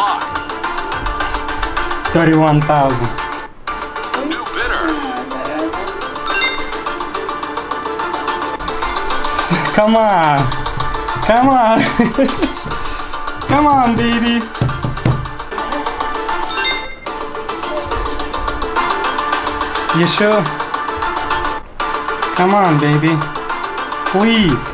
luck. 31,000. New bidder. Come on. Come on. Come on, baby. You sure? Come on, baby. Please.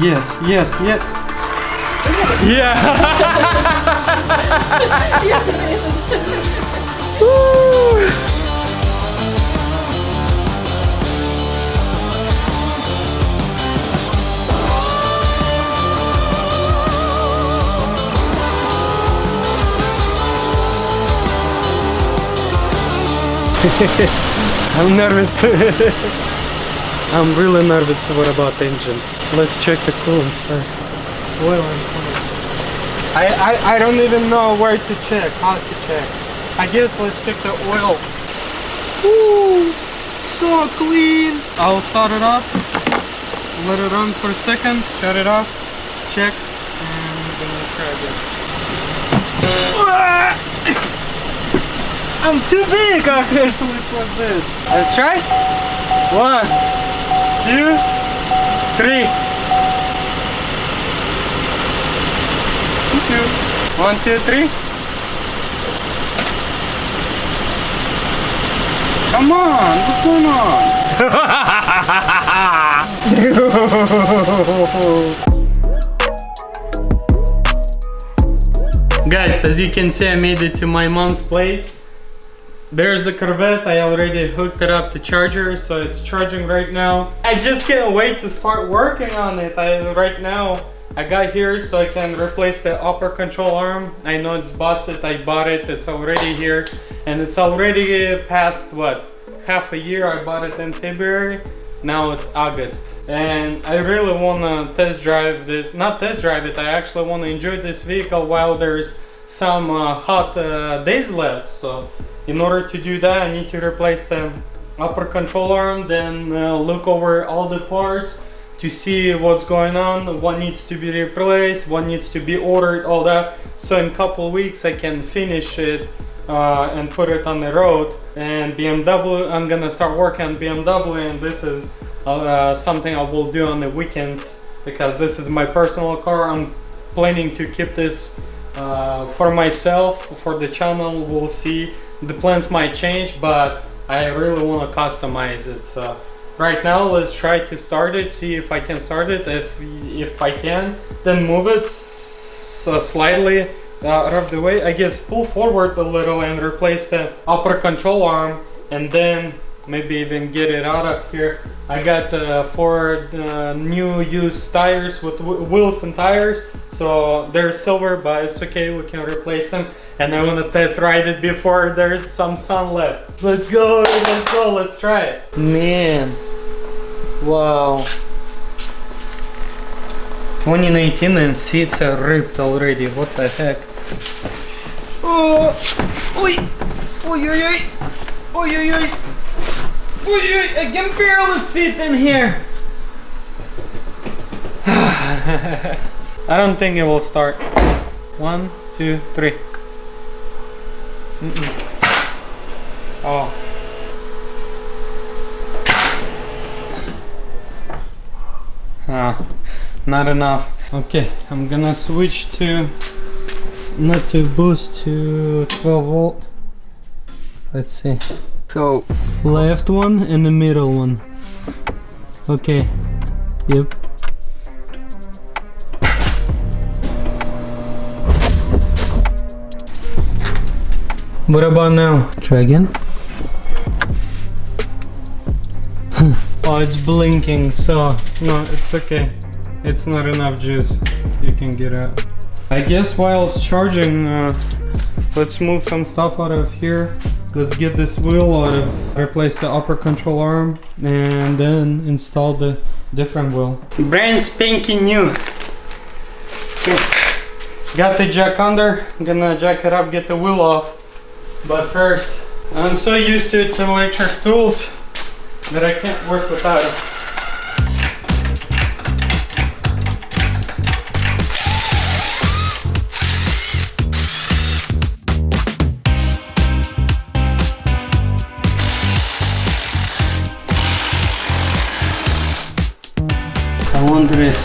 Yes, yes, yes. Yeah. Woo. I'm nervous. I'm really nervous about the engine. Let's check the coolant first. Oil and coolant. I don't even know where to check, how to check. I guess let's check the oil. Ooh, so clean. I'll start it up. Let it run for a second. Shut it off. Check. And we're gonna try again. I'm too big actually for this. Let's try. 1, 2, 3. 1, 2, 3. Come on, what's going on? Guys, as you can see, I made it to my mom's place. There's the Corvette. I already hooked it up to charger, so it's charging right now. I just can't wait to start working on it. Right now I got here so I can replace the upper control arm. I know it's busted. I bought it. It's already here, and it's already past what, half a year. I bought it in February. Now it's August, and I really want to test drive this. Not test drive it. I actually want to enjoy this vehicle while there's some hot days left. So in order to do that, I need to replace the upper control arm, then look over all the parts to see what's going on, what needs to be replaced, what needs to be ordered, all that. So in a couple of weeks I can finish it and put it on the road. And BMW, I'm gonna start working on BMW, and this is something I will do on the weekends because this is my personal car. I'm planning to keep this for myself, for the channel. We'll see. The plans might change, but I really want to customize it. So right now let's try to start it, see if I can start it. If I can, then move it slightly out of the way. I guess pull forward a little and replace the upper control arm, and then maybe even get it out of here. I got 4 new used tires with wheels and tires, so they're silver, but it's okay, we can replace them. And I want to test ride it before there's some sun left. Let's go, let's try it. Man, wow. 2019 and seats are ripped already, what the heck. Oh, oi, oi, oi, oi, oi, oi, oi. I can barely fit in here. I don't think it will start. 1, 2, 3. Oh. Not enough. Okay, I'm gonna switch to not to boost to 12 volt. Let's see. So left one and the middle one. Okay. Yep. What about now? Try again. Oh, it's blinking, so no, it's okay. It's not enough juice. You can get out. I guess while it's charging, let's move some stuff out of here. Let's get this wheel out of, replace the upper control arm, and then install the different wheel. Brand spanking new. Got the jack under. I'm gonna jack it up, get the wheel off. But first, I'm so used to its electric tools that I can't work without it.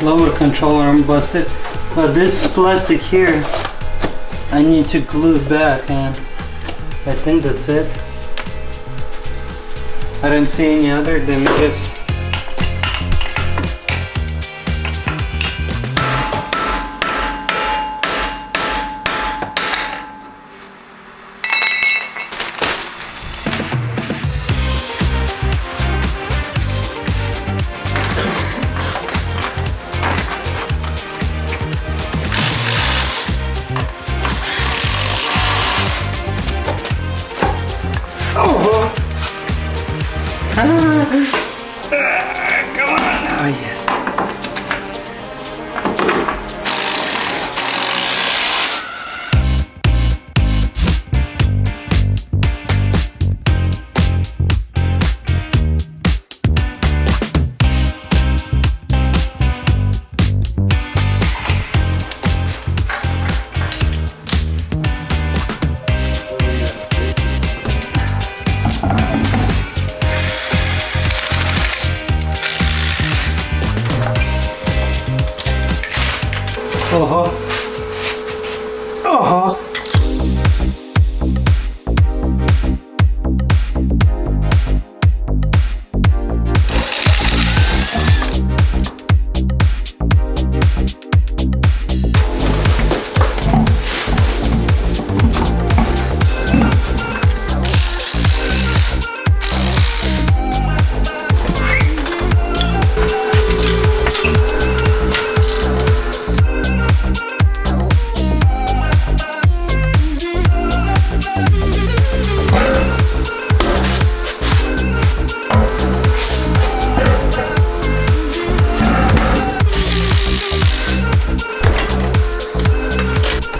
lower control arm busted, but this plastic here I need to glue it back, and I think that's it. I didn't see any other damages. Come on! Oh yes.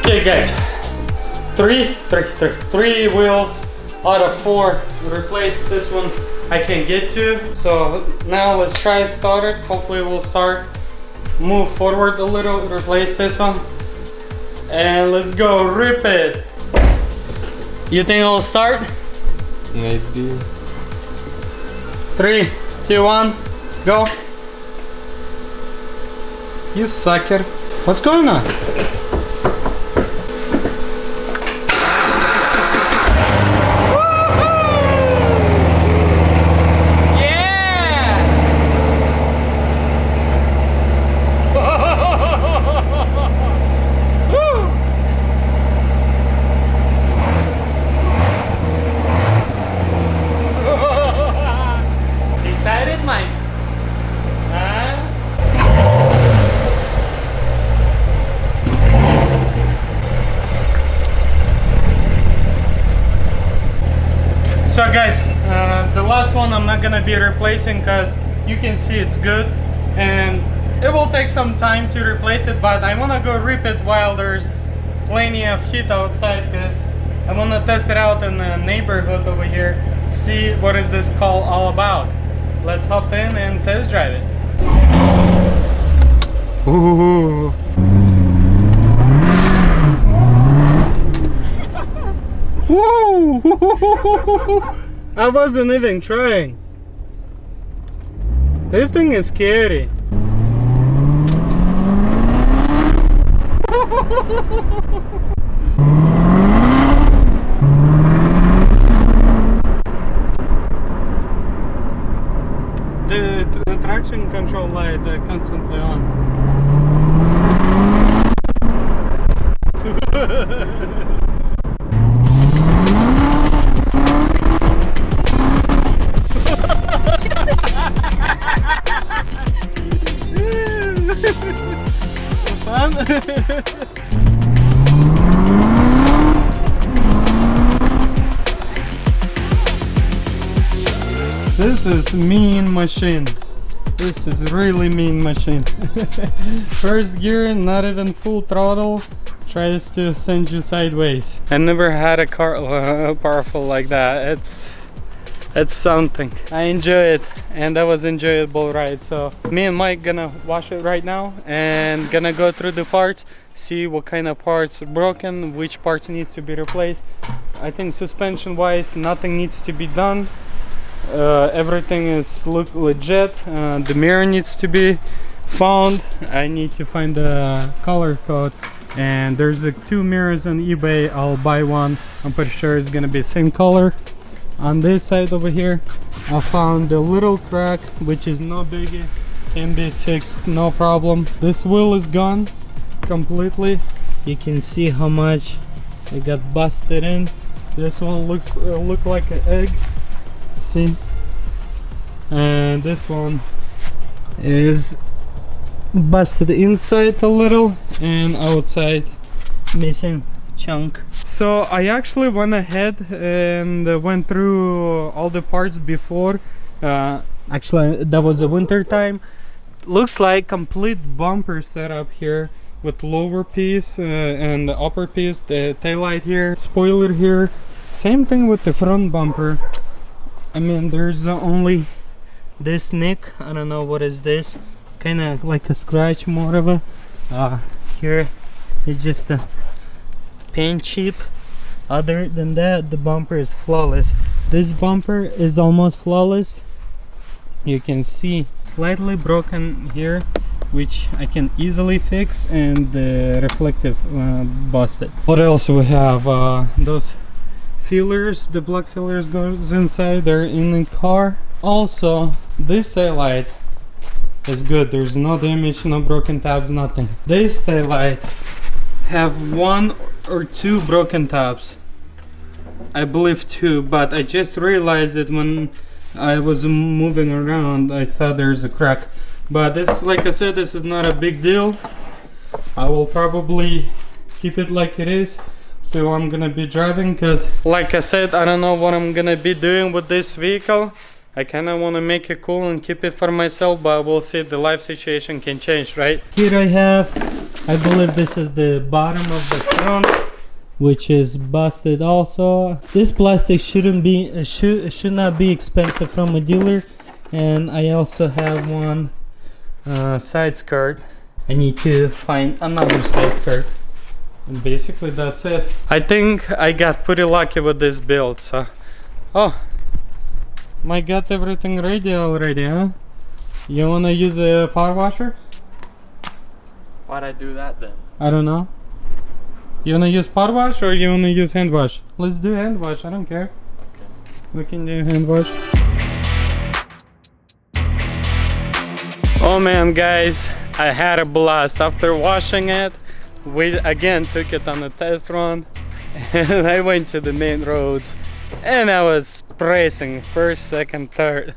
Okay guys, three wheels out of 4 replaced. This one I can get to. So now let's try to start it. Hopefully it will start. Move forward a little, replace this one. And let's go rip it. You think it'll start? Maybe. 3, 2, 1, go. You sucker. What's going on? So guys, the last one I'm not gonna be replacing because you can see it's good and it will take some time to replace it, but I wanna go rip it while there's plenty of heat outside because I wanna test it out in the neighborhood over here, see what is this call all about. Let's hop in and test drive it. Ooh. Whoa! I wasn't even trying. This thing is scary. The traction control light constantly on. This is mean machine. This is really mean machine. First gear, not even full throttle, tries to send you sideways. I never had a car powerful like that. It's something. I enjoy it, and that was enjoyable ride. So me and Mike gonna wash it right now and gonna go through the parts, see what kind of parts are broken, which parts needs to be replaced. I think suspension wise nothing needs to be done. Everything is look legit. The mirror needs to be found. I need to find the color code, and there's 2 mirrors on eBay. I'll buy one. I'm pretty sure it's gonna be same color. On this side over here, I found a little crack, which is no biggie, can be fixed, no problem. This wheel is gone completely. You can see how much it got busted in. This one look like an egg, see, and this one is busted inside a little and outside missing chunk. So I actually went ahead and went through all the parts before. Actually that was a winter time. Looks like complete bumper setup here with lower piece and the upper piece, the taillight here, spoiler here. Same thing with the front bumper. I mean, there's only this nick. I don't know what is this, kind of like a scratch, more of a here it's just a paint chip. Other than that, the bumper is flawless. This bumper is almost flawless. You can see slightly broken here, which I can easily fix, and the reflective busted. What else we have? Those fillers, the black fillers goes inside, they're in the car. Also, this taillight is good. There's no damage, no broken tabs, nothing. This taillight have 1 or 2 broken tabs. I believe 2, but I just realized it when I was moving around. I saw there's a crack. But this, like I said, this is not a big deal. I will probably keep it like it is till I'm gonna be driving, because like I said, I don't know what I'm gonna be doing with this vehicle. I kind of want to make it cool and keep it for myself, but we'll see. The life situation can change, right? Here I have, I believe this is the bottom of the front, which is busted also. This plastic shouldn't be should not be expensive from a dealer. And I also have one side skirt. I need to find another side skirt, and basically that's it. I think I got pretty lucky with this build. So I got everything ready already, huh? You wanna use a power washer? Why'd I do that then? I don't know. You wanna use power wash or you wanna use hand wash? Let's do hand wash, I don't care. Okay. We can do hand wash. Oh man, guys, I had a blast. After washing it, we again took it on a test run, and I went to the main roads, and I was racing first, second, third.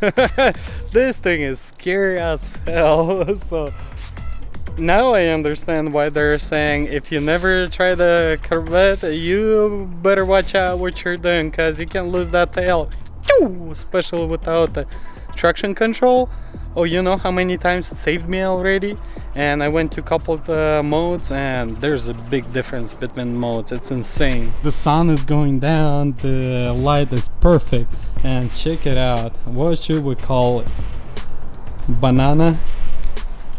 This thing is scary as hell. So now I understand why they're saying if you never try the Corvette, you better watch out what you're doing, because you can lose that tail, especially without the traction control. Oh, you know how many times it saved me already? And I went to a couple of modes, and there's a big difference between modes. It's insane. The sun is going down, the light is perfect, and check it out. What should we call it? Banana?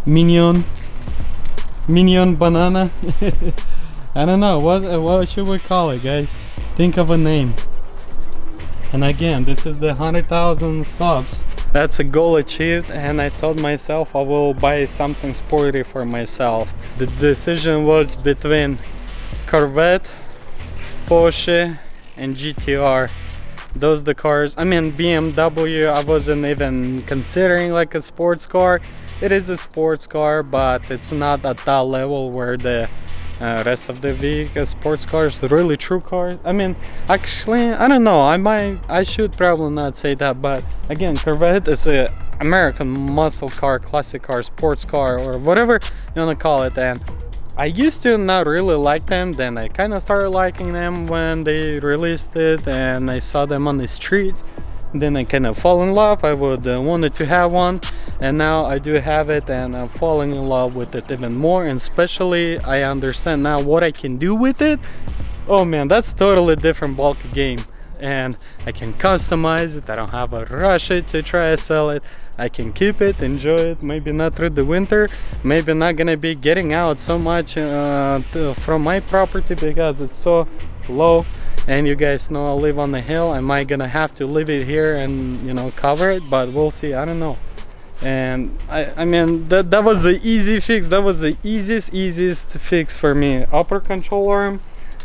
Minion banana? I don't know. What should we call it, guys? Think of a name. And again, this is the 100,000 subs. That's a goal achieved, and I told myself I will buy something sporty for myself. The decision was between Corvette, Porsche, and GTR. Those the cars. I mean, BMW, I wasn't even considering like a sports car. It is a sports car, but it's not at that level where the rest of the vehicle sports cars, really true cars. I mean, actually, I don't know, I should probably not say that, but again, Corvette is a American muscle car, classic car, sports car, or whatever you want to call it. And I used to not really like them, then I kind of started liking them when they released it and I saw them on the street. Then I kind of fall in love. I would wanted to have one, and now I do have it, and I'm falling in love with it even more. And especially I understand now what I can do with it. Oh man, that's totally different bulk game, and I can customize it. I don't have to rush it to try to sell it. I can keep it, enjoy it, maybe not through the winter, maybe not gonna be getting out so much from my property because it's so low. And you guys know I live on the hill. Am I gonna have to leave it here and, you know, cover it? But we'll see. I don't know. And I mean that was the easy fix. That was the easiest fix for me. Upper control arm.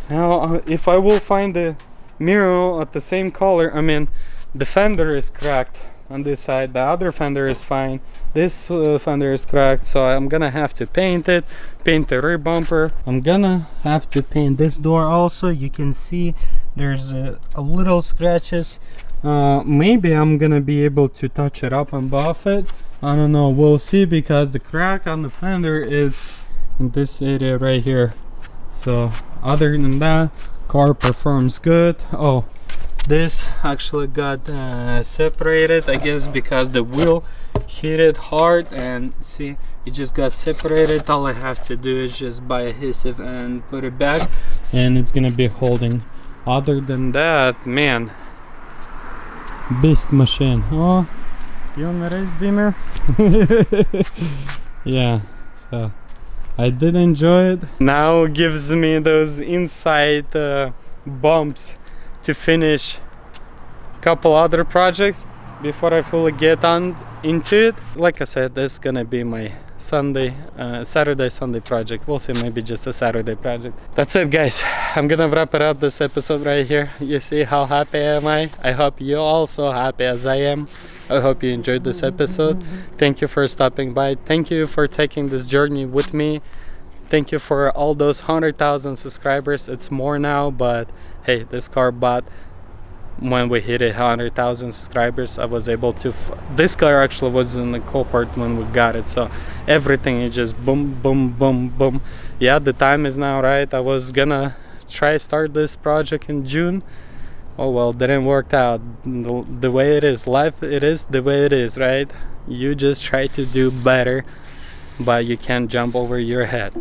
Now if I will find the mirror at the same color, I mean the fender is cracked on this side, the other fender is fine, this fender is cracked, so I'm gonna have to paint it, paint the rear bumper. I'm gonna have to paint this door also. You can see there's a little scratches. Maybe I'm gonna be able to touch it up and buff it. I don't know, we'll see, because the crack on the fender is in this area right here. So other than that, car performs good. Oh, this actually got separated, I guess because the wheel hit it hard, and see, it just got separated. All I have to do is just buy adhesive and put it back, and it's gonna be holding. Other than that, man, beast machine. Oh, you on the race beamer? Yeah, so I did enjoy it. Now gives me those inside bumps to finish a couple other projects before I fully get on into it. Like I said, this is gonna be my Saturday Sunday project. We'll see, maybe just a Saturday project. That's it, guys. I'm gonna wrap it up, this episode right here. You see how happy am I? I hope you're also happy as I am. I hope you enjoyed this episode. Thank you for stopping by. Thank you for taking this journey with me. Thank you for all those 100,000 subscribers. It's more now, but hey, this car bought when we hit 100,000 subscribers. I was able to this car actually was in the co-part when we got it, so everything is just boom boom boom boom. Yeah, the time is now right. I was gonna try start this project in June. Oh well, didn't work out. The way it is, life, it is the way it is, right? You just try to do better, but you can't jump over your head.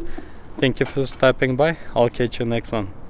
Thank you for stopping by. I'll catch you next one.